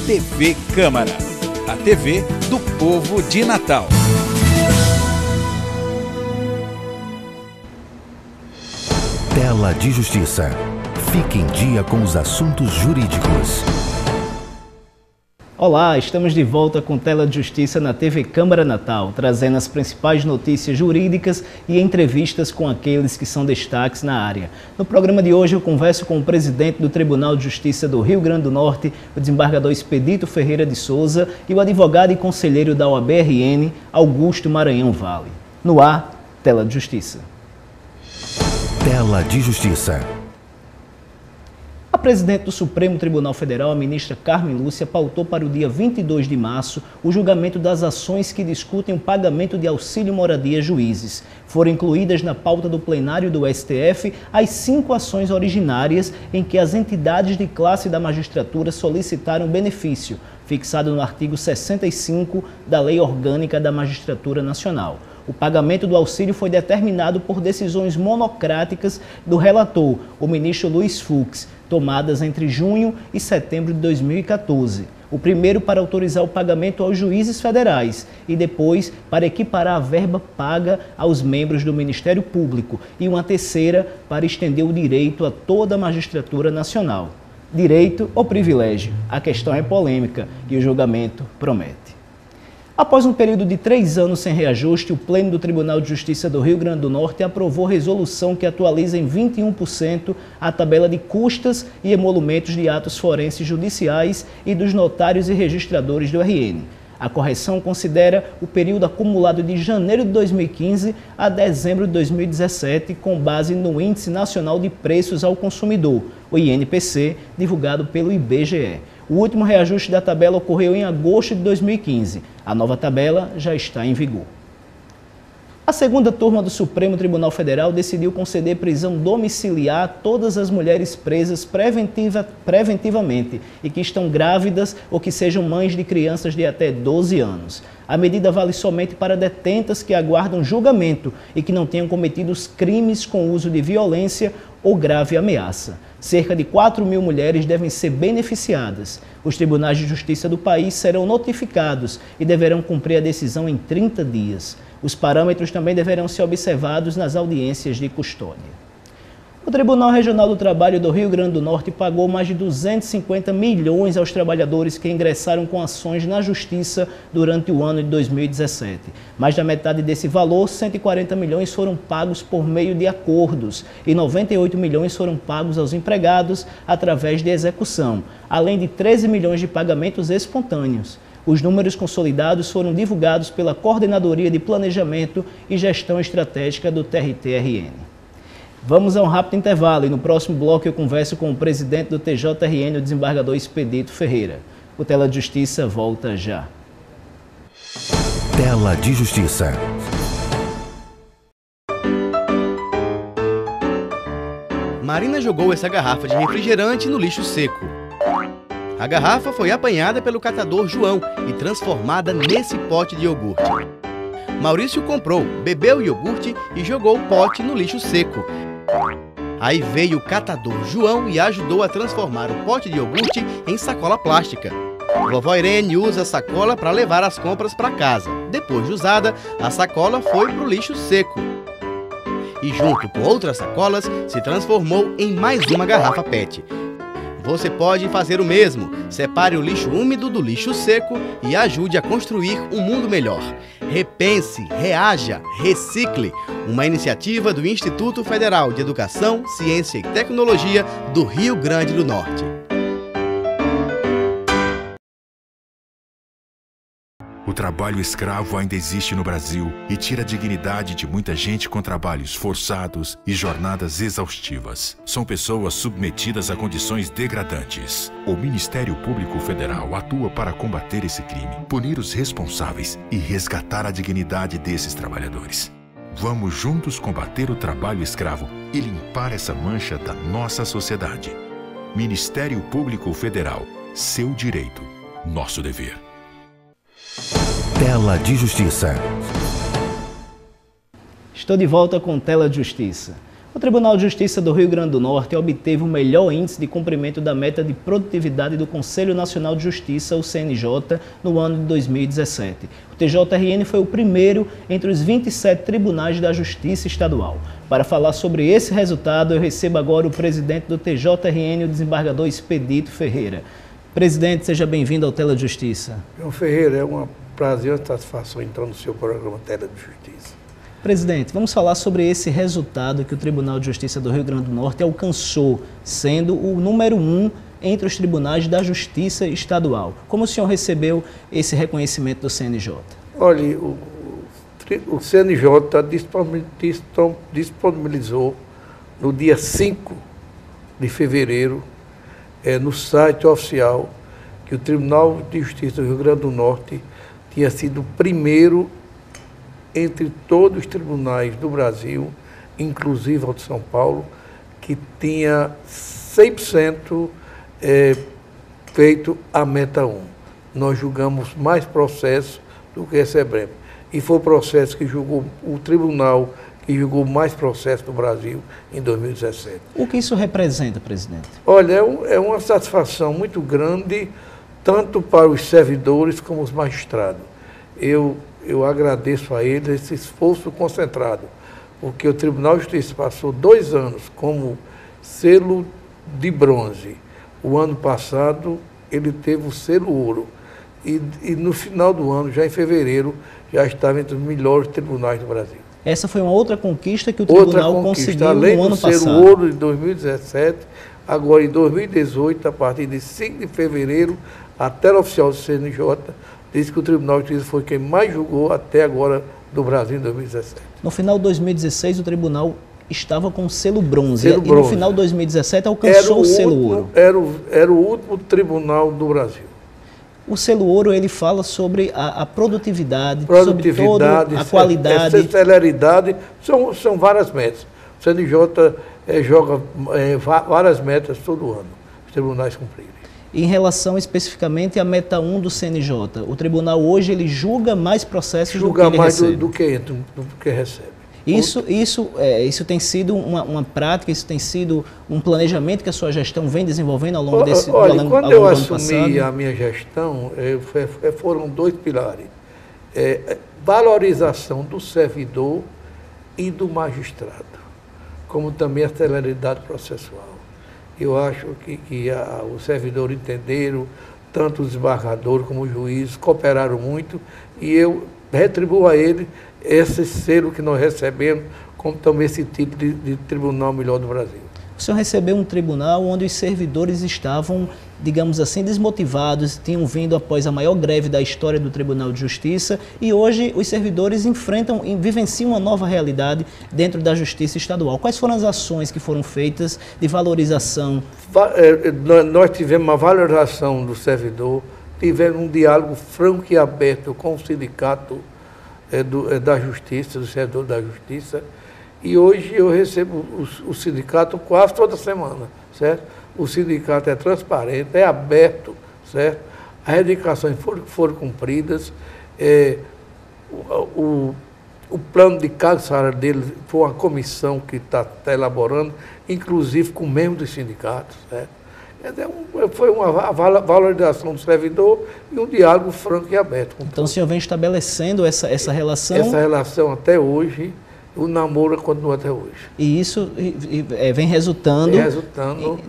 TV Câmara, a TV do povo de Natal. Tela de Justiça. Fique em dia com os assuntos jurídicos. Olá, estamos de volta com Tela de Justiça na TV Câmara Natal, trazendo as principais notícias jurídicas e entrevistas com aqueles que são destaques na área. No programa de hoje eu converso com o presidente do Tribunal de Justiça do Rio Grande do Norte, o desembargador Expedito Ferreira de Souza, e o advogado e conselheiro da OAB-RN, Augusto Maranhão Vale. No ar, Tela de Justiça. Tela de Justiça. A presidente do Supremo Tribunal Federal, a ministra Carmen Lúcia, pautou para o dia 22 de março o julgamento das ações que discutem o pagamento de auxílio moradia a juízes. Foram incluídas na pauta do plenário do STF as 5 ações originárias em que as entidades de classe da magistratura solicitaram benefício, fixado no artigo 65 da Lei Orgânica da Magistratura Nacional. O pagamento do auxílio foi determinado por decisões monocráticas do relator, o ministro Luiz Fux, tomadas entre junho e setembro de 2014. O primeiro para autorizar o pagamento aos juízes federais e depois para equiparar a verba paga aos membros do Ministério Público e uma terceira para estender o direito a toda a magistratura nacional. Direito ou privilégio? A questão é polêmica e o julgamento promete. Após um período de 3 anos sem reajuste, o Pleno do Tribunal de Justiça do Rio Grande do Norte aprovou resolução que atualiza em 21% a tabela de custas e emolumentos de atos forenses judiciais e dos notários e registradores do RN. A correção considera o período acumulado de janeiro de 2015 a dezembro de 2017, com base no Índice Nacional de Preços ao Consumidor, o INPC, divulgado pelo IBGE. O último reajuste da tabela ocorreu em agosto de 2015. A nova tabela já está em vigor. A segunda turma do Supremo Tribunal Federal decidiu conceder prisão domiciliar a todas as mulheres presas preventivamente e que estão grávidas ou que sejam mães de crianças de até 12 anos. A medida vale somente para detentas que aguardam julgamento e que não tenham cometido os crimes com uso de violência ou grave ameaça. Cerca de 4.000 mulheres devem ser beneficiadas. Os tribunais de justiça do país serão notificados e deverão cumprir a decisão em 30 dias. Os parâmetros também deverão ser observados nas audiências de custódia. O Tribunal Regional do Trabalho do Rio Grande do Norte pagou mais de 250 milhões aos trabalhadores que ingressaram com ações na Justiça durante o ano de 2017. Mais da metade desse valor, 140 milhões, foram pagos por meio de acordos e 98 milhões foram pagos aos empregados através de execução, além de 13 milhões de pagamentos espontâneos. Os números consolidados foram divulgados pela Coordenadoria de Planejamento e Gestão Estratégica do TRT-RN. Vamos a um rápido intervalo e no próximo bloco eu converso com o presidente do TJRN, o desembargador Expedito Ferreira. O Tela de Justiça volta já. Tela de Justiça. Marina jogou essa garrafa de refrigerante no lixo seco. A garrafa foi apanhada pelo catador João e transformada nesse pote de iogurte. Maurício comprou, bebeu o iogurte e jogou o pote no lixo seco. Aí veio o catador João e ajudou a transformar o pote de iogurte em sacola plástica. Vovó Irene usa a sacola para levar as compras para casa. Depois de usada, a sacola foi para o lixo seco. E junto com outras sacolas, se transformou em mais uma garrafa PET. Você pode fazer o mesmo. Separe o lixo úmido do lixo seco e ajude a construir um mundo melhor. Repense, reaja, recicle. Uma iniciativa do Instituto Federal de Educação, Ciência e Tecnologia do Rio Grande do Norte. O trabalho escravo ainda existe no Brasil e tira a dignidade de muita gente com trabalhos forçados e jornadas exaustivas. São pessoas submetidas a condições degradantes. O Ministério Público Federal atua para combater esse crime, punir os responsáveis e resgatar a dignidade desses trabalhadores. Vamos juntos combater o trabalho escravo e limpar essa mancha da nossa sociedade. Ministério Público Federal. Seu direito, nosso dever. Tela de Justiça. Estou de volta com Tela de Justiça. O Tribunal de Justiça do Rio Grande do Norte obteve o melhor índice de cumprimento da meta de produtividade do Conselho Nacional de Justiça, o CNJ, no ano de 2017. O TJRN foi o primeiro entre os 27 tribunais da Justiça Estadual. Para falar sobre esse resultado, eu recebo agora o presidente do TJRN, o desembargador Expedito Ferreira. Presidente, seja bem-vindo ao Tela de Justiça. João Ferreira, é um prazer e uma satisfação entrar no seu programa Tela de Justiça. Presidente, vamos falar sobre esse resultado que o Tribunal de Justiça do Rio Grande do Norte alcançou, sendo o número 1 entre os tribunais da Justiça Estadual. Como o senhor recebeu esse reconhecimento do CNJ? Olha, o CNJ disponibilizou no dia 5 de fevereiro, no site oficial, que o Tribunal de Justiça do Rio Grande do Norte tinha sido o primeiro entre todos os tribunais do Brasil, inclusive o de São Paulo, que tinha 100% feito a meta 1. Nós julgamos mais processos do que recebemos. E foi o processo que julgou, o tribunal que julgou mais processos no Brasil em 2017. O que isso representa, presidente? Olha, é uma satisfação muito grande, tanto para os servidores como os magistrados. Eu agradeço a eles esse esforço concentrado, porque o Tribunal de Justiça passou 2 anos como selo de bronze. O ano passado ele teve o selo ouro e no final do ano, já em fevereiro, já estava entre os melhores tribunais do Brasil. Essa foi uma outra conquista que o tribunal conseguiu no ano passado. Além do selo ouro de 2017, agora em 2018, a partir de 5 de fevereiro, a tela oficial do CNJ diz que o Tribunal de Justiça foi quem mais julgou até agora do Brasil em 2017. No final de 2016, o tribunal estava com o selo bronze. E no final de 2017 alcançou o selo ouro. Era o último tribunal do Brasil. O selo ouro, ele fala sobre a produtividade, sobre toda a qualidade. A celeridade, são várias metas. O CNJ joga várias metas todo ano, os tribunais cumprirem. Em relação especificamente à meta 1 do CNJ, o tribunal hoje ele julga mais processos do que ele recebe. Do que recebe. Isso tem sido uma prática, isso tem sido um planejamento que a sua gestão vem desenvolvendo ao longo desse ano. Olha, quando eu assumi a minha gestão, foram 2 pilares. Valorização do servidor e do magistrado, como também a celeridade processual. Eu acho que os servidores entenderam, tanto os desembargadores como os juízes, cooperaram muito, e eu retribuo a ele esse selo que nós recebemos, como também esse título de Tribunal Melhor do Brasil. O senhor recebeu um tribunal onde os servidores estavam, digamos assim, desmotivados, tinham vindo após a maior greve da história do Tribunal de Justiça, e hoje os servidores enfrentam e vivenciam uma nova realidade dentro da Justiça Estadual. Quais foram as ações que foram feitas de valorização? Nós tivemos uma valorização do servidor, tivemos um diálogo franco e aberto com o sindicato da Justiça, do servidor da Justiça, e hoje eu recebo o sindicato quase toda semana, certo? O sindicato é transparente, é aberto, certo? As reivindicações foram cumpridas, o plano de cargo salário dele foi uma comissão que está elaborando, inclusive com membros dos sindicatos, certo? Foi uma valorização do servidor e um diálogo franco e aberto. Então o senhor vem estabelecendo essa relação? Essa relação até hoje, o namoro continua até hoje. E isso vem resultando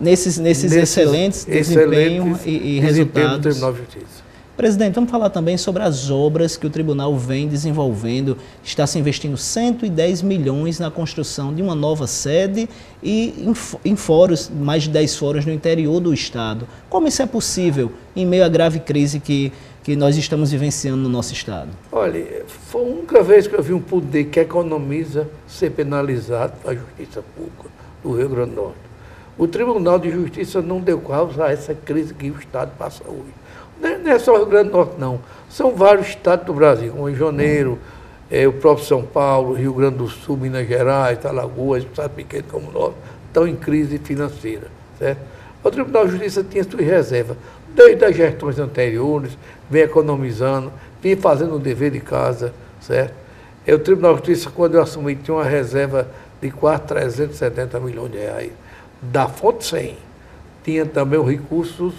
nesses excelentes desempenhos e resultados do Tribunal de Justiça. Presidente, vamos falar também sobre as obras que o tribunal vem desenvolvendo. Está se investindo 110 milhões na construção de uma nova sede e em fóruns, mais de 10 fóruns no interior do estado. Como isso é possível em meio à grave crise que nós estamos vivenciando no nosso estado? Olha, foi a única vez que eu vi um poder que economiza ser penalizado pela Justiça Pública do Rio Grande do Norte. O Tribunal de Justiça não deu causa a essa crise que o estado passa hoje. Não é só o Rio Grande do Norte, não. São vários estados do Brasil, como Rio de Janeiro, o próprio São Paulo, Rio Grande do Sul, Minas Gerais, Alagoas, estado pequeno como nós, estão em crise financeira, certo? O Tribunal de Justiça tinha suas reservas. Desde as gestões anteriores, vem economizando, vem fazendo o dever de casa, certo? O Tribunal de Justiça, quando eu assumi, tinha uma reserva de quase 370 milhões de reais. Da fonte 100. Tinha também os recursos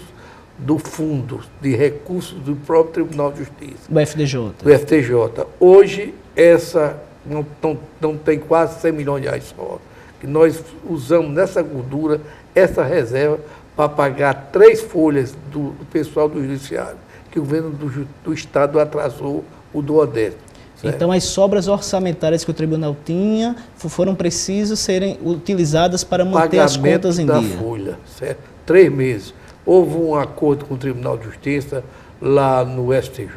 do fundo, de recursos do próprio Tribunal de Justiça. Do FTJ. Do FTJ. Hoje, essa não tem quase 100 milhões de reais só. Que nós usamos nessa gordura, essa reserva, para pagar 3 folhas do pessoal do Judiciário, que o governo do Estado atrasou o do Odete. Então, as sobras orçamentárias que o tribunal tinha foram precisas serem utilizadas para manter as contas em dia. Pagamento da folha, certo? 3 meses. Houve um acordo com o Tribunal de Justiça, lá no STJ,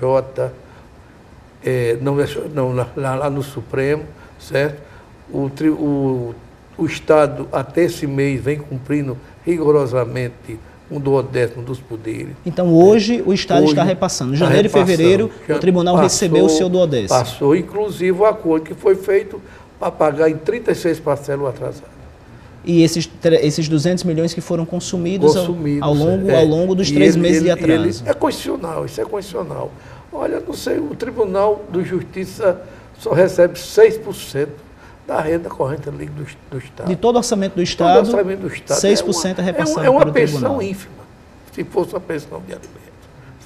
lá no Supremo, certo? O Estado, até esse mês, vem cumprindo rigorosamente um duodécimo dos poderes. Então, hoje, o Estado está repassando. Em janeiro e fevereiro, o tribunal recebeu o seu duodécimo. Passou, inclusive, o acordo que foi feito para pagar em 36 parcelas atrasadas. E esses 200 milhões que foram consumidos ao longo dos 3 meses de atraso. É constitucional, isso é constitucional. Olha, não sei, o Tribunal de Justiça só recebe 6% da renda corrente líquida do Estado. De todo o orçamento do Estado, 6% é repassado para o tribunal. É uma pensão ínfima, se fosse uma pensão de alimento.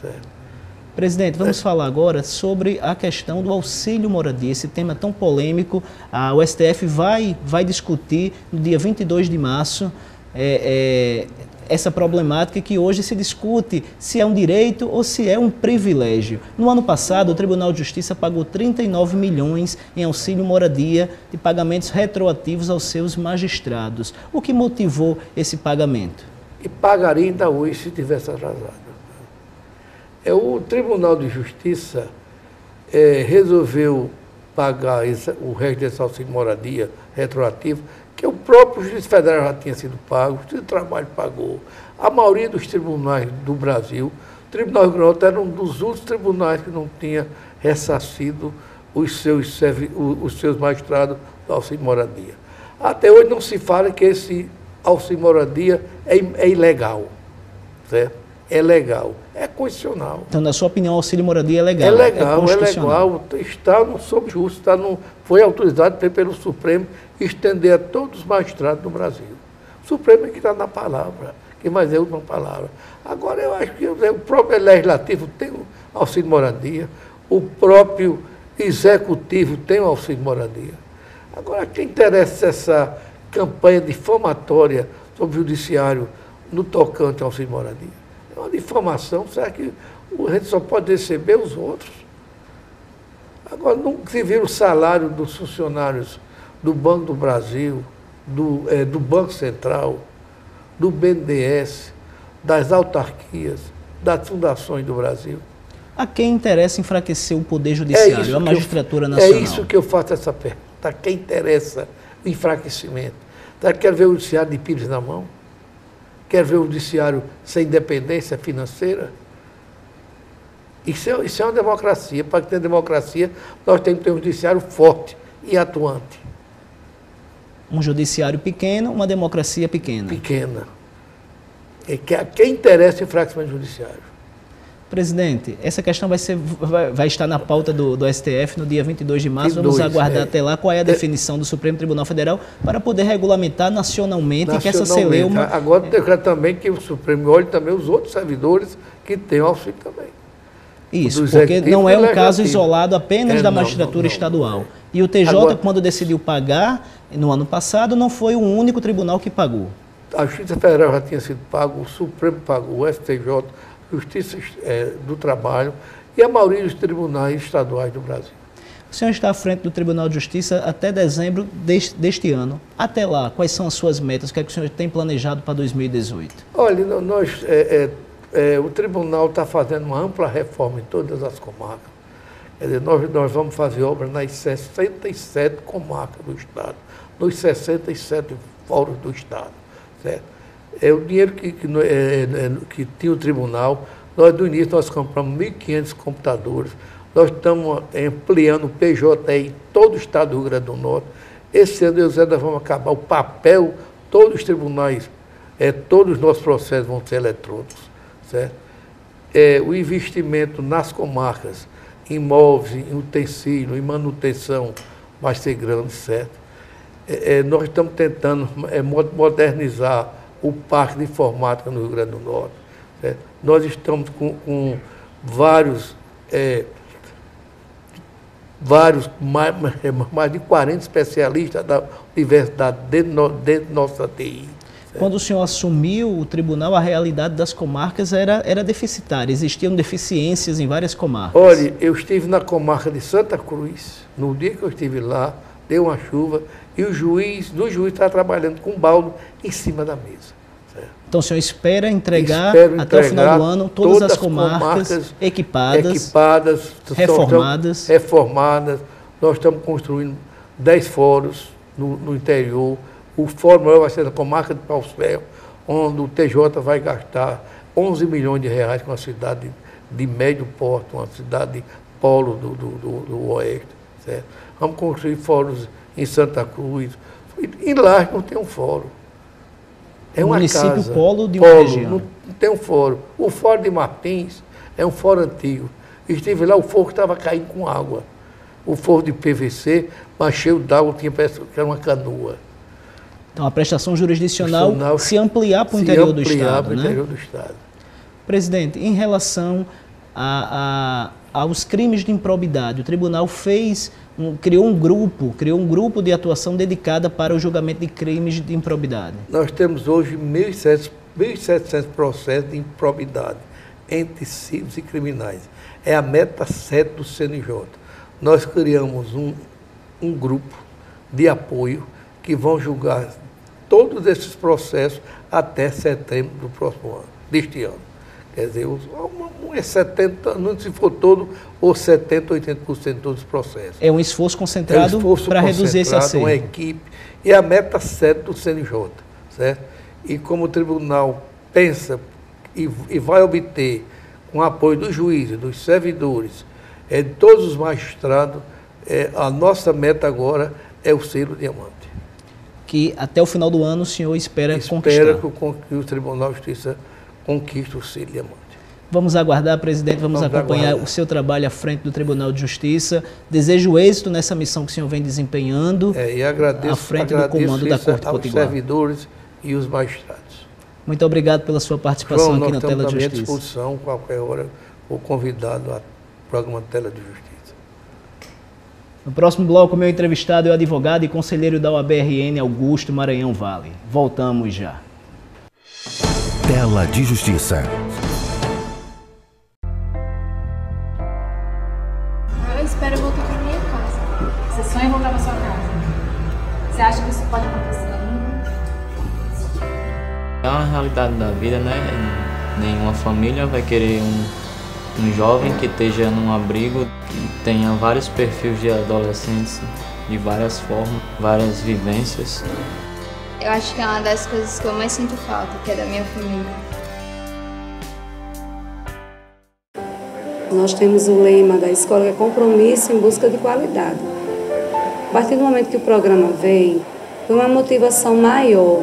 Certo? Presidente, vamos falar agora sobre a questão do auxílio moradia, esse tema tão polêmico. O STF vai discutir no dia 22 de março essa problemática que hoje se discute se é um direito ou se é um privilégio. No ano passado, o Tribunal de Justiça pagou 39 milhões em auxílio moradia de pagamentos retroativos aos seus magistrados. O que motivou esse pagamento? E pagaria ainda hoje se tivesse atrasado. O Tribunal de Justiça resolveu pagar o resto desse auxílio moradia retroativo, que o próprio juiz federal já tinha sido pago, o Justiça do Trabalho pagou. A maioria dos tribunais do Brasil, o Tribunal Rio Grande do Norte era um dos últimos tribunais que não tinha ressarcido os seus magistrados do auxílio moradia. Até hoje não se fala que esse auxílio moradia é ilegal, certo? É legal, é constitucional. Então, na sua opinião, o auxílio moradia é legal? É legal, é legal. Está sob justo, foi autorizado pelo Supremo estender a todos os magistrados do Brasil. O Supremo é que está na palavra, que mais é uma palavra. Agora, eu acho que o próprio Legislativo tem o auxílio moradia, o próprio Executivo tem o auxílio moradia. Agora, quem interessa essa campanha difamatória sobre o Judiciário no tocante ao auxílio moradia? É uma difamação, será que a gente só pode receber os outros? Agora, não se vira o salário dos funcionários do Banco do Brasil, do Banco Central, do BNDES, das autarquias, das fundações do Brasil. A quem interessa enfraquecer o Poder Judiciário, a Magistratura Nacional? É isso que eu faço essa pergunta. A quem interessa o enfraquecimento? Quer ver o Judiciário de Pires na mão? Quer ver o Judiciário sem independência financeira? Isso é uma democracia. Para ter democracia, nós temos que ter um Judiciário forte e atuante. Um Judiciário pequeno, uma democracia pequena. Pequena. A quem interessa o enfraquecimento judiciário? Presidente, essa questão vai estar na pauta do STF no dia 22 de março. Vamos aguardar até lá qual é a definição do Supremo Tribunal Federal para poder regulamentar nacionalmente que essa celeuma... Agora, eu quero também que o Supremo olhe também os outros servidores que têm auxílio também. Isso, porque não é um caso isolado apenas da magistratura estadual. E o TJ, agora, quando decidiu pagar, no ano passado, não foi o único tribunal que pagou. A Justiça Federal já tinha sido pago, o Supremo pagou, o STJ, Justiça do Trabalho e a maioria dos tribunais estaduais do Brasil. O senhor está à frente do Tribunal de Justiça até dezembro deste ano. Até lá, quais são as suas metas? O que é que o senhor tem planejado para 2018? Olha, o Tribunal está fazendo uma ampla reforma em todas as comarcas. Quer dizer, nós vamos fazer obras nas 67 comarcas do Estado, nos 67 fóruns do Estado. Certo? O dinheiro que tinha o Tribunal, do início nós compramos 1.500 computadores, nós estamos ampliando o PJ em todo o Estado do Rio Grande do Norte. Esse ano, nós vamos acabar o papel, todos os tribunais, todos os nossos processos vão ser eletrônicos. Certo? O investimento nas comarcas, em imóveis, em utensílio, em manutenção, vai ser grande, certo? nós estamos tentando modernizar o Parque de Informática no Rio Grande do Norte. Nós estamos com vários, mais de 40 especialistas da universidade dentro da nossa TI. Quando o senhor assumiu o tribunal, a realidade das comarcas era deficitária, existiam deficiências em várias comarcas. Olha, eu estive na comarca de Santa Cruz, no dia que eu estive lá, deu uma chuva, e o juiz estava trabalhando com baldo em cima da mesa. Certo? Então o senhor espera entregar até o final do ano todas as comarcas equipadas, reformadas. Nós estamos construindo 10 fóruns no interior. O fórum maior vai ser na comarca de Paus-Ferro, onde o TJ vai gastar 11 milhões de reais com uma cidade de médio porte, uma cidade polo do oeste. Certo? Vamos construir fóruns em Santa Cruz. Em Laje não tem um fórum. É uma município casa, polo de uma região. Não tem um fórum. O fórum de Martins é um fórum antigo. Estive lá, o forro estava caindo com água. O forro de PVC, mas cheio d'água, que era uma canoa. Então, a prestação jurisdicional se ampliar para o interior do Estado, né? Interior do Estado. Presidente, em relação aos crimes de improbidade, o tribunal criou um grupo de atuação dedicada para o julgamento de crimes de improbidade. Nós temos hoje 1.700 processos de improbidade entre cíveis e criminais. É a meta 7 do CNJ. Nós criamos um grupo de apoio que vão julgar todos esses processos até setembro do próximo ano, deste ano. Quer dizer, é 70, não se for todo, ou 70%, 80% de todos os processos. É um esforço concentrado para reduzir esse acerto. Uma equipe, e a meta 7 do CNJ, certo? E como o tribunal pensa e vai obter, com o apoio dos juízes, dos servidores, de todos os magistrados, a nossa meta agora é o selo diamante. Que até o final do ano o senhor espera conquistar. Espera que o Tribunal de Justiça conquiste o selo diamante. Vamos aguardar, presidente, vamos acompanhar o seu trabalho à frente do Tribunal de Justiça. Desejo êxito nessa missão que o senhor vem desempenhando e agradeço, à frente do comando da Corte Potiguar. Os servidores e os magistrados. Muito obrigado pela sua participação aqui na Tela de Justiça. À disposição, qualquer hora, o convidado ao programa Tela de Justiça. No próximo bloco, o meu entrevistado é o advogado e conselheiro da OAB-RN, Augusto Maranhão Vale. Voltamos já. Tela de Justiça. Eu espero voltar para minha casa. Você sonha em voltar para sua casa? Você acha que isso pode acontecer ainda? É uma realidade da vida, né? Nenhuma família vai querer um jovem que esteja num abrigo, que tenha vários perfis de adolescentes, de várias formas, várias vivências. Eu acho que é uma das coisas que eu mais sinto falta, que é da minha família. Nós temos o lema da escola, que é compromisso em busca de qualidade. A partir do momento que o programa veio, foi uma motivação maior,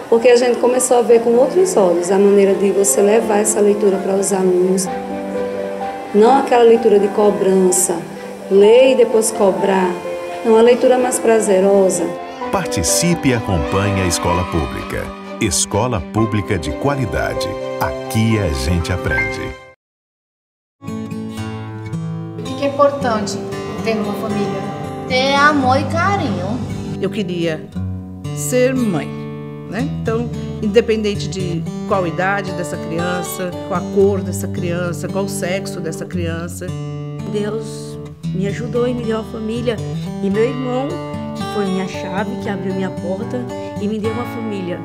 porque a gente começou a ver com outros olhos a maneira de você levar essa leitura para os alunos. Não aquela leitura de cobrança, ler e depois cobrar. Não, a leitura mais prazerosa. Participe e acompanhe a Escola Pública. Escola Pública de qualidade. Aqui a gente aprende. O que é importante ter numa família? Ter amor e carinho. Eu queria ser mãe, né? Então, independente de qual idade dessa criança, qual a cor dessa criança, qual o sexo dessa criança. Deus me ajudou e me deu a família. E meu irmão, que foi minha chave, que abriu minha porta e me deu uma família.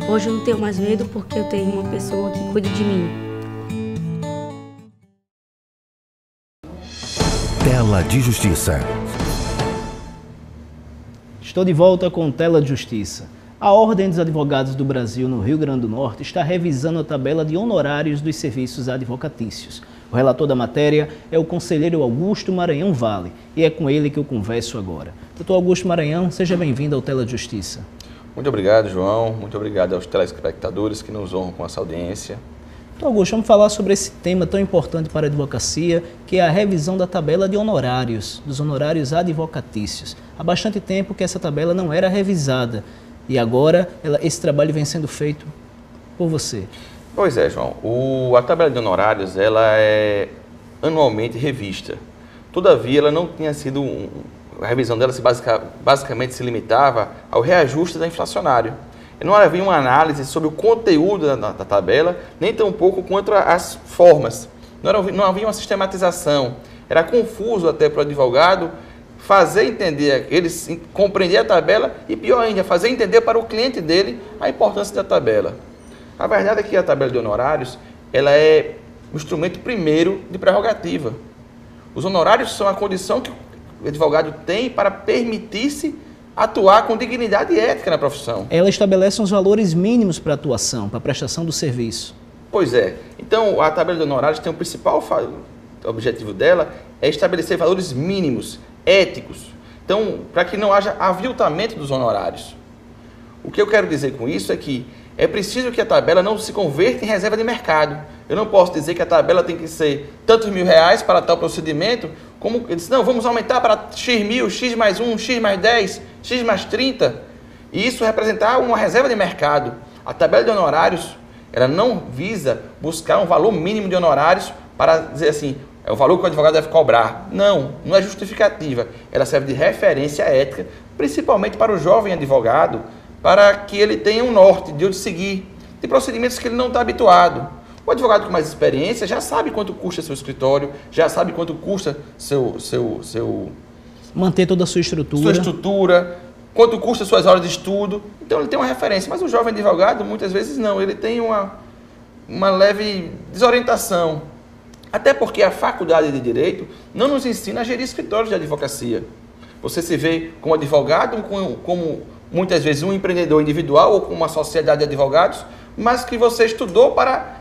Hoje eu não tenho mais medo porque eu tenho uma pessoa que cuida de mim. Tela de Justiça. Estou de volta com Tela de Justiça. A Ordem dos Advogados do Brasil no Rio Grande do Norte está revisando a tabela de honorários dos serviços advocatícios. O relator da matéria é o conselheiro Augusto Maranhão Vale e é com ele que eu converso agora. Doutor Augusto Maranhão, seja bem-vindo ao Tela de Justiça. Muito obrigado, João. Muito obrigado aos telespectadores que nos honram com essa audiência. Então, Augusto, vamos falar sobre esse tema tão importante para a advocacia, que é a revisão da tabela de honorários, dos honorários advocatícios. Há bastante tempo que essa tabela não era revisada e agora esse trabalho vem sendo feito por você. Pois é, João. A tabela de honorários ela é anualmente revista. Todavia, ela não tinha sido... A revisão dela basicamente se limitava ao reajuste da inflacionário. Não havia uma análise sobre o conteúdo da tabela, nem tão pouco quanto as formas. Não havia uma sistematização. Era confuso até para o advogado fazer entender, compreender a tabela e, pior ainda, fazer entender para o cliente dele a importância da tabela. A verdade é que a tabela de honorários ela é o instrumento primeiro de prerrogativa. Os honorários são a condição que o advogado tem para permitir-se atuar com dignidade e ética na profissão. Ela estabelece uns valores mínimos para a atuação, para a prestação do serviço. Pois é. Então, a tabela de honorários tem o principal objetivo dela é estabelecer valores mínimos, éticos. Então, para que não haja aviltamento dos honorários. O que eu quero dizer com isso é que é preciso que a tabela não se converta em reserva de mercado. Eu não posso dizer que a tabela tem que ser tantos R$1.000 para tal procedimento, como eu disse, não, vamos aumentar para X mil, X mais 1, X mais 10, X mais 30, e isso representar uma reserva de mercado. A tabela de honorários, ela não visa buscar um valor mínimo de honorários para dizer assim, é o valor que o advogado deve cobrar. Não, não é justificativa. Ela serve de referência ética, principalmente para o jovem advogado, para que ele tenha um norte de onde seguir, de procedimentos que ele não está habituado. O advogado com mais experiência já sabe quanto custa seu escritório, já sabe quanto custa manter toda a sua estrutura, quanto custa suas horas de estudo. Então ele tem uma referência, mas o jovem advogado muitas vezes não, ele tem uma leve desorientação. Até porque a faculdade de Direito não nos ensina a gerir escritórios de advocacia. Você se vê como advogado, como muitas vezes um empreendedor individual ou com uma sociedade de advogados, mas que você estudou para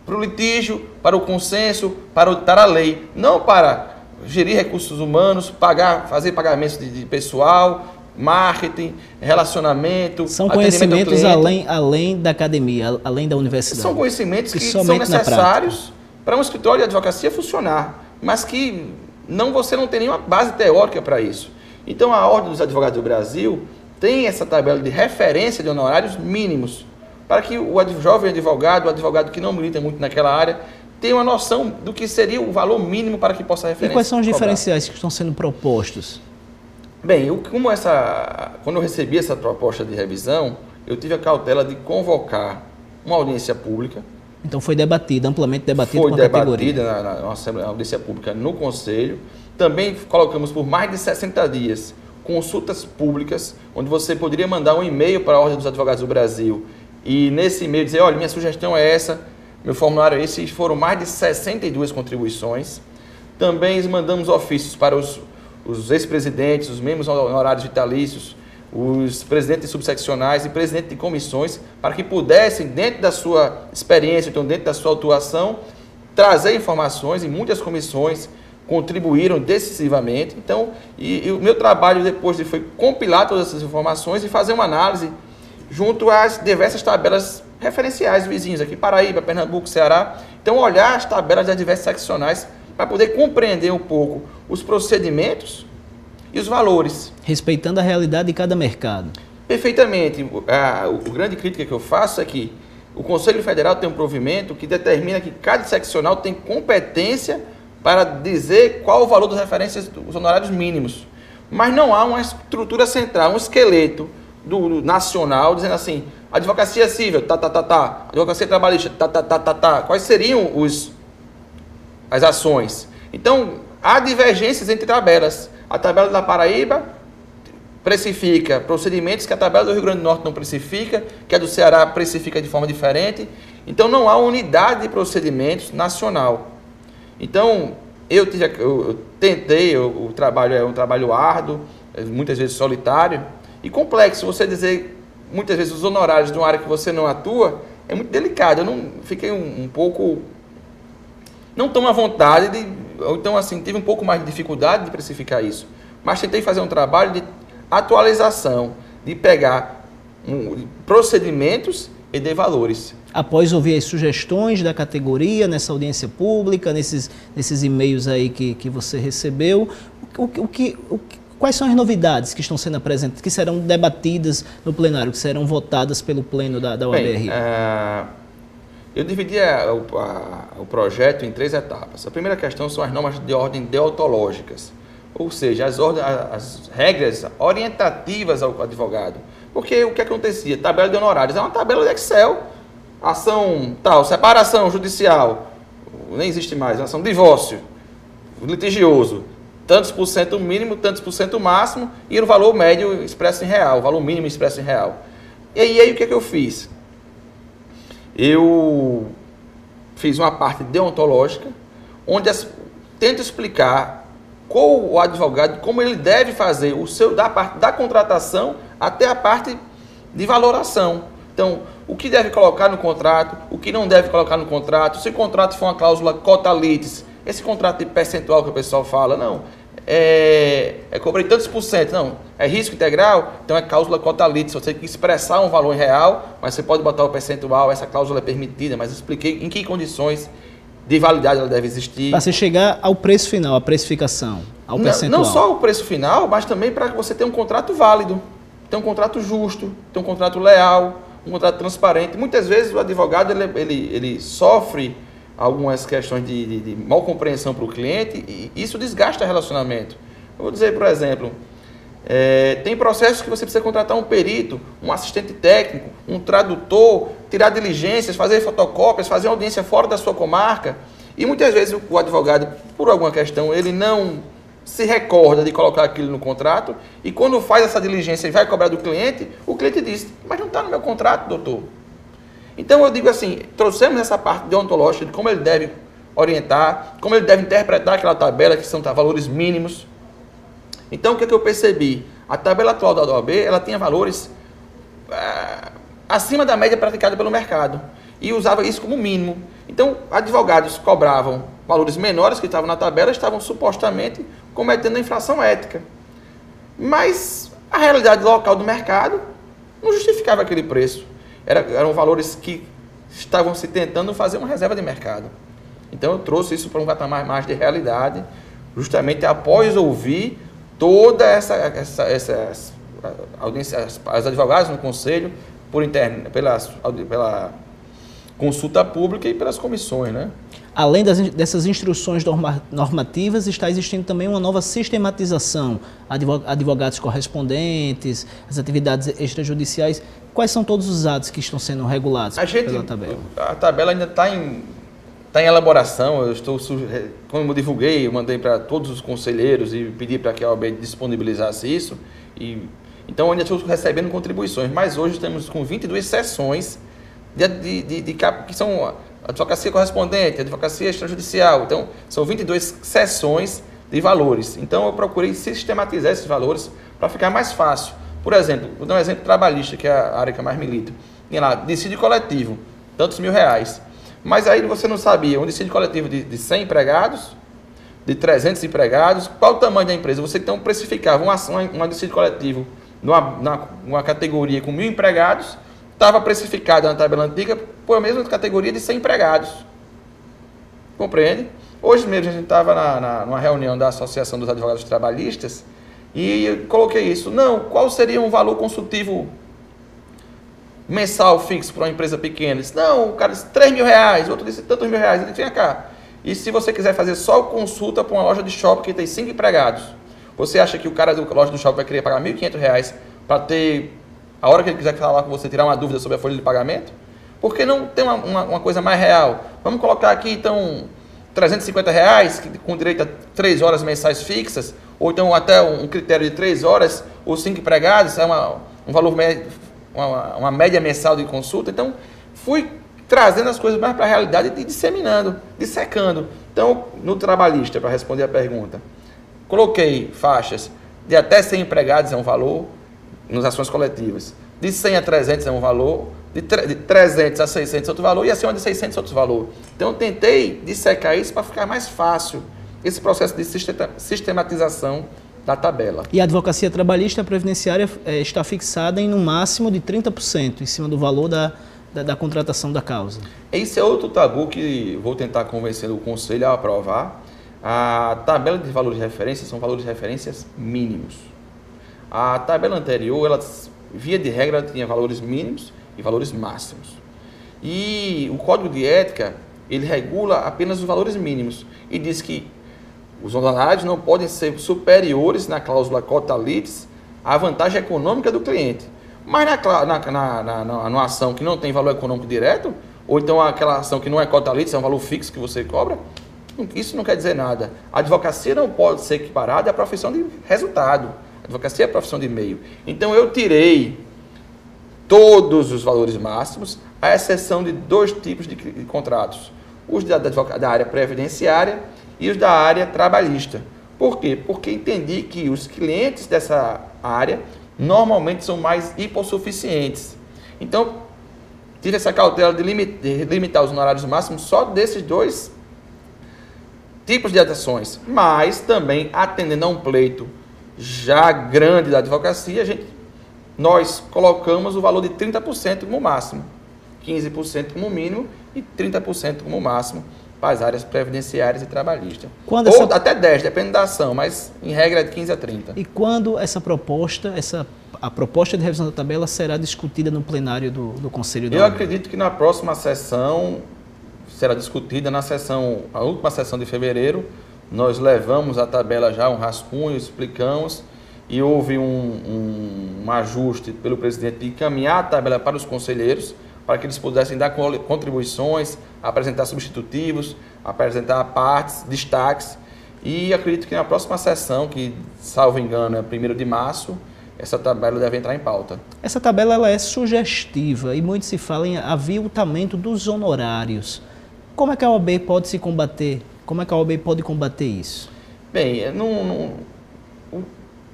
o litígio, para o consenso, para a lei, não para gerir recursos humanos, fazer pagamentos de pessoal, marketing, relacionamento. São conhecimentos além da academia, além da universidade. São conhecimentos que são necessários para um escritório de advocacia funcionar, mas que você não tem nenhuma base teórica para isso. Então a Ordem dos Advogados do Brasil tem essa tabela de referência de honorários mínimos, para que o jovem advogado, o advogado que não milita muito naquela área, tenha uma noção do que seria o valor mínimo para que possa referenciar. E quais são os diferenciais que estão sendo propostos? Bem, quando eu recebi essa proposta de revisão, eu tive a cautela de convocar uma audiência pública. Então foi debatida, amplamente debatida com a categoria. Foi debatida na audiência pública no Conselho. Também colocamos por mais de 60 dias consultas públicas, onde você poderia mandar um e-mail para a Ordem dos Advogados do Brasil e nesse e-mail dizer, olha, minha sugestão é essa, meu formulário é esse, e foram mais de 62 contribuições. Também mandamos ofícios para os ex-presidentes, os membros honorários vitalícios, os presidentes subseccionais e presidentes de comissões, para que pudessem, dentro da sua experiência, então dentro da sua atuação, trazer informações, e muitas comissões contribuíram decisivamente. Então, e o meu trabalho depois foi compilar todas essas informações e fazer uma análise junto às diversas tabelas referenciais vizinhos aqui, Paraíba, Pernambuco, Ceará. Então, olhar as tabelas das diversas seccionais para poder compreender um pouco os procedimentos e os valores. Respeitando a realidade de cada mercado. Perfeitamente. O grande crítica que eu faço é que o Conselho Federal tem um provimento que determina que cada seccional tem competência para dizer qual o valor das referências dos honorários mínimos. Mas não há uma estrutura central, um esqueleto do nacional, dizendo assim, advocacia civil, advocacia trabalhista, quais seriam as ações? Então, há divergências entre tabelas. A tabela da Paraíba precifica procedimentos que a tabela do Rio Grande do Norte não precifica, que a do Ceará precifica de forma diferente. Então, não há unidade de procedimentos nacional. Então, eu tentei, o trabalho é um trabalho árduo, muitas vezes solitário, e complexo. Você dizer, muitas vezes, os honorários de uma área que você não atua, é muito delicado. Eu fiquei um pouco, não tão à vontade, ou então assim, tive um pouco mais de dificuldade de precificar isso. Mas tentei fazer um trabalho de atualização, de pegar procedimentos e dê valores. Após ouvir as sugestões da categoria nessa audiência pública, nesses e-mails aí que você recebeu, quais são as novidades que estão sendo apresentadas, que serão debatidas no plenário, que serão votadas pelo pleno da OAB-RI? Eu dividi o projeto em 3 etapas. A primeira questão são as normas de ordem deontológicas, ou seja, as regras orientativas ao advogado. Porque o que acontecia? Tabela de honorários é uma tabela de Excel, ação tal, separação judicial, nem existe mais, ação de divórcio, litigioso, tantos por cento mínimo, tantos por cento máximo, e o valor médio expresso em real, o valor mínimo expresso em real. E aí o que eu fiz? Eu fiz uma parte deontológica, onde tento explicar qual o advogado, como ele deve fazer o seu, da parte da contratação até a parte de valoração. Então, o que deve colocar no contrato, o que não deve colocar no contrato, se o contrato for uma cláusula cota litis, esse contrato de percentual que o pessoal fala, não, cobrei tantos por cento, não, é risco integral, então é cláusula cota litis, você tem que expressar um valor em real, mas você pode botar o percentual, essa cláusula é permitida, mas eu expliquei em que condições de validade ela deve existir. Para você chegar ao preço final, à precificação, ao percentual. Não só o preço final, mas também para você ter um contrato válido, ter um contrato justo, ter um contrato leal, um contrato transparente. Muitas vezes o advogado ele sofre algumas questões de mal compreensão para o cliente e isso desgasta o relacionamento. Eu vou dizer, por exemplo, tem processos que você precisa contratar um perito, um assistente técnico, um tradutor, tirar diligências, fazer fotocópias, fazer audiência fora da sua comarca. E muitas vezes o advogado, por alguma questão, ele não se recorda de colocar aquilo no contrato e quando faz essa diligência e vai cobrar do cliente, o cliente diz, mas não está no meu contrato, doutor. Então eu digo assim, trouxemos essa parte deontológica de como ele deve orientar, como ele deve interpretar aquela tabela, que são valores mínimos. Então o que eu percebi? A tabela atual da OAB, ela tinha valores acima da média praticada pelo mercado e usava isso como mínimo. Então advogados cobravam valores menores que estavam na tabela, estavam supostamente cometendo a infração ética. Mas a realidade local do mercado não justificava aquele preço. Eram valores que estavam se tentando fazer uma reserva de mercado. Então eu trouxe isso para um patamar mais de realidade, justamente após ouvir toda essa audiência, as advogadas no conselho, pela consulta pública e pelas comissões, né? Além dessas instruções normativas, está existindo também uma nova sistematização, advogados correspondentes, as atividades extrajudiciais. Quais são todos os atos que estão sendo regulados pela tabela? A tabela ainda está em elaboração. Quando eu divulguei, eu mandei para todos os conselheiros e pedi para que a OAB disponibilizasse isso. Então, ainda estou recebendo contribuições, mas hoje estamos com 22 sessões que são advocacia correspondente, advocacia extrajudicial. Então, são 22 sessões de valores. Então, eu procurei sistematizar esses valores para ficar mais fácil. Por exemplo, vou dar um exemplo trabalhista, que é a área que eu mais milito. Tinha lá, dissídio coletivo, tantos R$1.000. Mas aí você não sabia, um dissídio coletivo de 100 empregados, de 300 empregados, qual o tamanho da empresa? Você então precificava um dissídio coletivo numa categoria com 1.000 empregados, estava precificada na tabela antiga por a mesma categoria de 100 empregados. Compreende? Hoje mesmo a gente estava numa reunião da Associação dos Advogados Trabalhistas e eu coloquei isso. Não, qual seria um valor consultivo mensal fixo para uma empresa pequena? Ele disse, não, o cara disse R$3.000, o outro disse tantos R$1.000. Ele disse, vem cá, e se você quiser fazer só consulta para uma loja de shopping que tem 5 empregados, você acha que o cara da loja do shopping vai querer pagar R$1.500 para ter, a hora que ele quiser falar com você, tirar uma dúvida sobre a folha de pagamento? Por que não tem uma coisa mais real? Vamos colocar aqui, então, R$350, com direito a 3 horas mensais fixas, ou então até um critério de 3 horas, ou 5 empregados, é um valor médio, uma média mensal de consulta. Então, fui trazendo as coisas mais para a realidade e disseminando, dissecando. Então, no trabalhista, para responder a pergunta, coloquei faixas de até 100 empregados é um valor, nas ações coletivas. De 100 a 300 é um valor, de 300 a 600 é outro valor e acima de 600 é outro valor. Então, eu tentei dissecar isso para ficar mais fácil esse processo de sistematização da tabela. E a advocacia trabalhista previdenciária está fixada em no máximo de 30% em cima do valor da contratação da causa? Esse é outro tabu que vou tentar convencer o Conselho a aprovar. A tabela de valores de referência são valores de referências mínimos. A tabela anterior, ela, via de regra, ela tinha valores mínimos e valores máximos. E o Código de Ética, ele regula apenas os valores mínimos e diz que os honorários não podem ser superiores na cláusula cota litis à vantagem econômica do cliente. Mas numa ação que não tem valor econômico direto, ou então aquela ação que não é cota litis, é um valor fixo que você cobra, isso não quer dizer nada. A advocacia não pode ser equiparada à profissão de resultado. A advocacia é a profissão de meio. Então eu tirei todos os valores máximos, à exceção de 2 tipos de contratos. Os da área previdenciária e os da área trabalhista. Por quê? Porque entendi que os clientes dessa área normalmente são mais hipossuficientes. Então, tive essa cautela de limitar os honorários máximos só desses 2 tipos de ações, mas também atendendo a um pleito já grande da advocacia, nós colocamos o valor de 30% como máximo, 15% como mínimo e 30% como máximo para as áreas previdenciárias e trabalhistas. Ou até 10, depende da ação, mas em regra é de 15 a 30. E quando a proposta de revisão da tabela será discutida no plenário do Conselho da Eu acredito que na próxima sessão será discutida, a última sessão de fevereiro, nós levamos a tabela já, um rascunho, explicamos, e houve um ajuste pelo presidente de encaminhar a tabela para os conselheiros, para que eles pudessem dar contribuições, apresentar substitutivos, apresentar partes, destaques, e acredito que na próxima sessão, que salvo engano é 1º de março, essa tabela deve entrar em pauta. Essa tabela ela é sugestiva e muito se fala em aviltamento dos honorários. Como é que a OAB pode se combater? Como é que a OAB pode combater isso? Bem,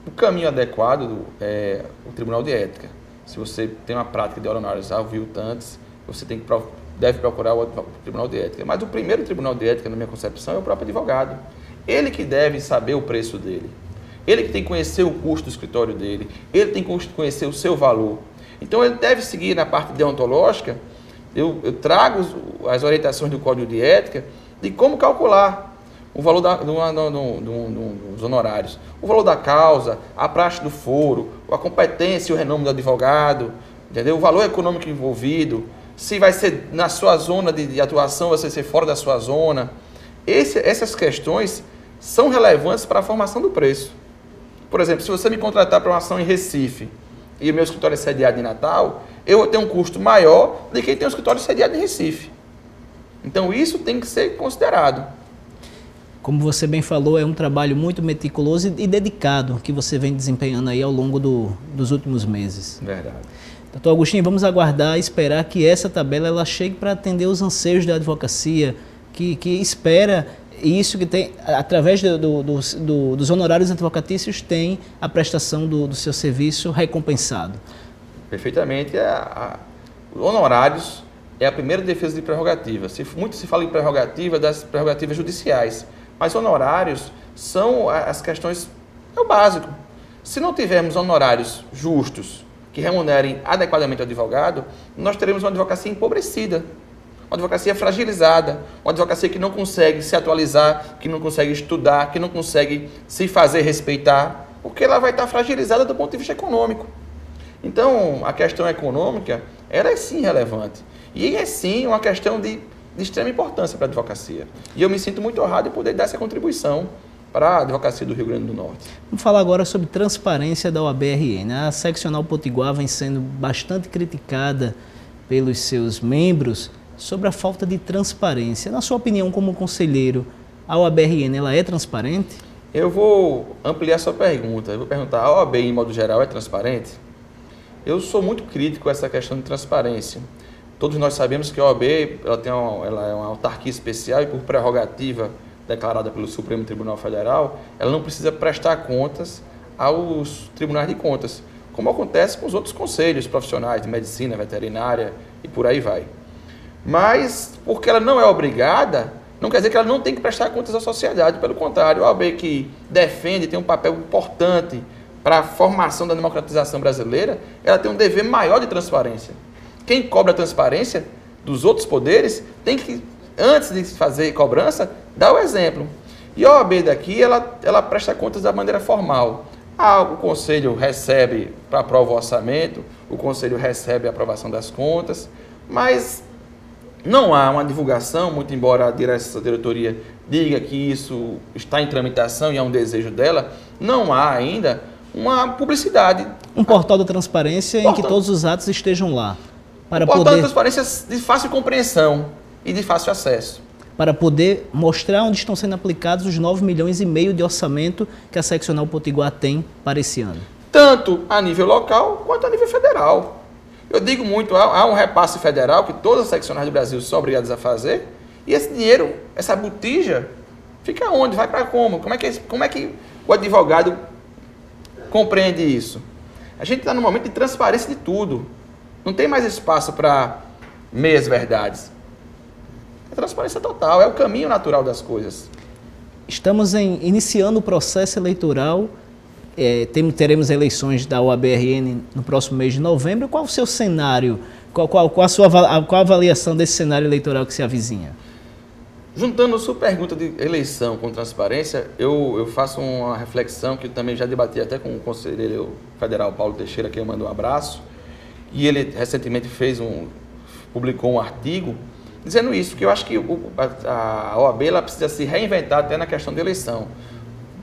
o caminho adequado é o Tribunal de Ética. Se você tem uma prática de honorários aviltantes, você deve procurar o Tribunal de Ética. Mas o primeiro Tribunal de Ética, na minha concepção, é o próprio advogado. Ele que deve saber o preço dele. Ele que tem que conhecer o custo do escritório dele. Ele tem que conhecer o seu valor. Então, ele deve seguir na parte deontológica. Eu trago as orientações do Código de Ética de como calcular o valor dos honorários. O valor da causa, a praxe do foro, a competência e o renome do advogado, entendeu? O valor econômico envolvido, se vai ser na sua zona de atuação, vai ser fora da sua zona. Essas questões são relevantes para a formação do preço. Por exemplo, se você me contratar para uma ação em Recife e o meu escritório é sediado em Natal, eu vou ter um custo maior do que quem tem um escritório sediado em Recife. Então isso tem que ser considerado. Como você bem falou, é um trabalho muito meticuloso e dedicado que você vem desempenhando aí ao longo dos últimos meses. Verdade. Doutor Agostinho, vamos aguardar e esperar que essa tabela ela chegue para atender os anseios da advocacia, que espera isso, que tem, através dos honorários advocatícios, tem a prestação do seu serviço recompensado. Perfeitamente. Os honorários é a primeira defesa de prerrogativa. Muito se fala em prerrogativa das prerrogativas judiciais, mas honorários são as questões, é o básico. Se não tivermos honorários justos, que remunerem adequadamente o advogado, nós teremos uma advocacia empobrecida, uma advocacia fragilizada, uma advocacia que não consegue se atualizar, que não consegue estudar, que não consegue se fazer respeitar, porque ela vai estar fragilizada do ponto de vista econômico. Então, a questão econômica, ela é sim relevante. E é sim uma questão de extrema importância para a advocacia. E eu me sinto muito honrado em poder dar essa contribuição para a advocacia do Rio Grande do Norte. Vamos falar agora sobre transparência da OAB-RN. A seccional Potiguar vem sendo bastante criticada pelos seus membros sobre a falta de transparência. Na sua opinião, como conselheiro, a OAB-RN ela é transparente? Eu vou ampliar sua pergunta. Eu vou perguntar, a OAB, em modo geral, é transparente? Eu sou muito crítico a essa questão de transparência. Todos nós sabemos que a OAB ela é uma autarquia especial e, por prerrogativa declarada pelo Supremo Tribunal Federal, ela não precisa prestar contas aos tribunais de contas, como acontece com os outros conselhos profissionais de medicina, veterinária e por aí vai. Mas, porque ela não é obrigada, não quer dizer que ela não tem que prestar contas à sociedade. Pelo contrário, a OAB que defende, tem um papel importante para a formação da democratização brasileira, ela tem um dever maior de transparência. quem cobra a transparência dos outros poderes tem que, antes de fazer cobrança, dar o exemplo. E a OAB daqui, ela presta contas da maneira formal. O Conselho recebe para aprovar o orçamento, o Conselho recebe a aprovação das contas, mas não há uma divulgação, muito embora a diretoria diga que isso está em tramitação e é um desejo dela, não há ainda uma publicidade. Um portal da transparência em que todos os atos estejam lá. Um portal da transparência de fácil compreensão e de fácil acesso. Para poder mostrar onde estão sendo aplicados os 9,5 milhões de orçamento que a Seccional Potiguar tem para esse ano. Tanto a nível local quanto a nível federal. Eu digo muito, há um repasse federal que todas as seccionais do Brasil são obrigadas a fazer, e esse dinheiro, essa botija, fica onde? Vai para como? Como é que o advogado compreende isso? A gente está num momento de transparência de tudo. Não tem mais espaço para meias verdades. A transparência total, é o caminho natural das coisas. Estamos iniciando o processo eleitoral, teremos eleições da OAB-RN no próximo mês de novembro. Qual o seu cenário? Qual a avaliação desse cenário eleitoral que se avizinha? Juntando a sua pergunta de eleição com transparência, eu faço uma reflexão que eu também já debati até com o conselheiro federal Paulo Teixeira, que eu mando um abraço, e ele recentemente publicou um artigo dizendo isso, que eu acho que a OAB ela precisa se reinventar até na questão de eleição.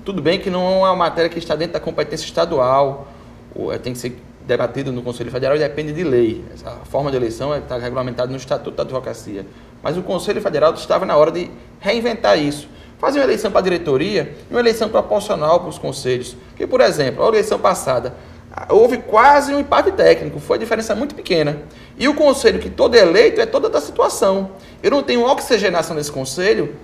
Tudo bem que não é uma matéria que está dentro da competência estadual, tem que ser debatido no Conselho Federal e depende de lei. A forma de eleição está regulamentada no Estatuto da Advocacia. Mas o Conselho Federal estava na hora de reinventar isso. Fazer uma eleição para a diretoria e uma eleição proporcional para os conselhos. Porque, por exemplo, a eleição passada, houve quase um empate técnico, foi a diferença muito pequena. E o conselho que todo é eleito é toda da situação. Eu não tenho oxigenação nesse conselho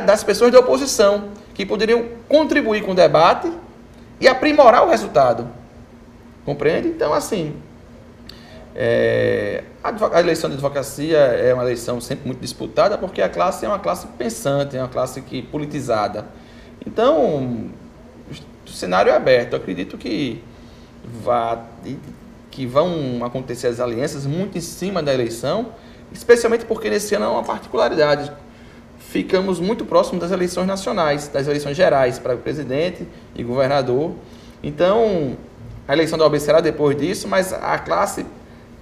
das pessoas da oposição, que poderiam contribuir com o debate e aprimorar o resultado. Compreende? Então, assim, a eleição de advocacia é uma eleição sempre muito disputada, porque a classe é uma classe pensante, é uma classe politizada. Então, o cenário é aberto. Eu acredito que vão acontecer as alianças muito em cima da eleição, especialmente porque nesse ano há uma particularidade. Ficamos muito próximos das eleições nacionais, das eleições gerais para presidente e governador. Então, a eleição da OAB será depois disso, mas a classe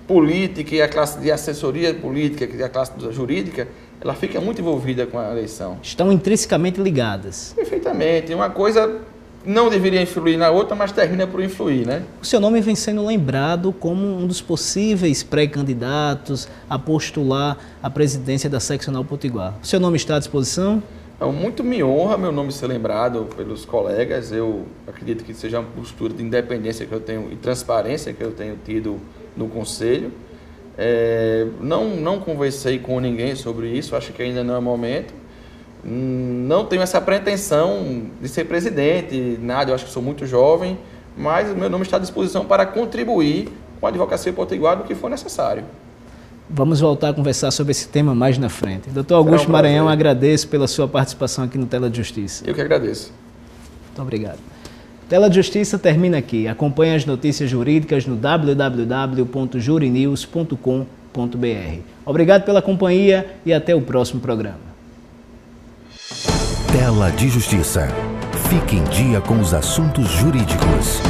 política e a classe de assessoria política e a classe jurídica, ela fica muito envolvida com a eleição. Estão intrinsecamente ligadas. Perfeitamente. Uma coisa não deveria influir na outra, mas termina por influir, né? O seu nome vem sendo lembrado como um dos possíveis pré-candidatos a postular a presidência da Seccional Potiguar. O seu nome está à disposição? Muito me honra meu nome ser lembrado pelos colegas. Eu acredito que seja uma postura de independência que eu tenho e transparência que eu tenho tido no Conselho. Não conversei com ninguém sobre isso, acho que ainda não é momento. Não tenho essa pretensão de ser presidente, nada, eu acho que sou muito jovem, mas o meu nome está à disposição para contribuir com a advocacia potiguar do que for necessário. Vamos voltar a conversar sobre esse tema mais na frente. Doutor Augusto Maranhão, agradeço pela sua participação aqui no Tela de Justiça. Eu que agradeço. Muito obrigado. Tela de Justiça termina aqui. Acompanhe as notícias jurídicas no www.jurinews.com.br. Obrigado pela companhia e até o próximo programa. Tela de Justiça. Fique em dia com os assuntos jurídicos.